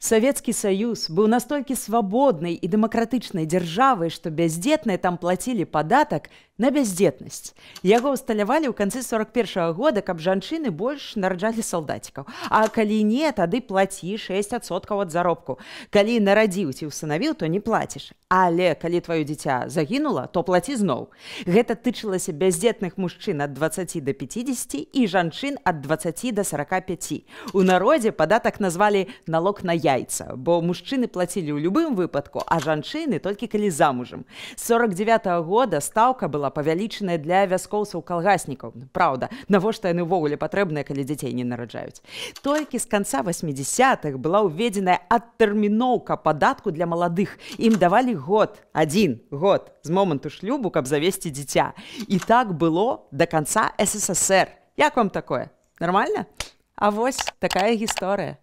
Савецкі Саюз быў настолькі свабоднай і дэмакратычнай дзяржавай, што бяздзетныя там плацілі падатак на бяздзетнасць. Яго ўсталявалі ў канцы 41-го года, каб жанчыны больш нараджалі салдацікаў. А калі не, тады плаці 6% ад заробку. Калі нарадзіў ці ўсынавіў, то не плаціш. Але калі тваё дзіця загінула, то плаці зноў. Гэта тычылася бяздзетных мужчын ад 20 до 50 і жанчын ад 20 до 45. У народзе падатак назвалі налог на яйца, бо мужчыны плацілі ў любым выпадку, а жанчыны толькі калі замужам. З 49-го года стаўка была павялічаная для вяскоўцаў-калгаснікаў. Праўда, навошта яны ўвогуле патрэбныя, калі дзяцей не нараджаюць. Толькі з канца 80-х была ўведзеная адтэрміноўка падатку для маладых. Ім давалі один год з моманту шлюбу, каб завесці дзіця. І так было да канца СССР. Як вам такое? Нормально? А вось такая гісторыя.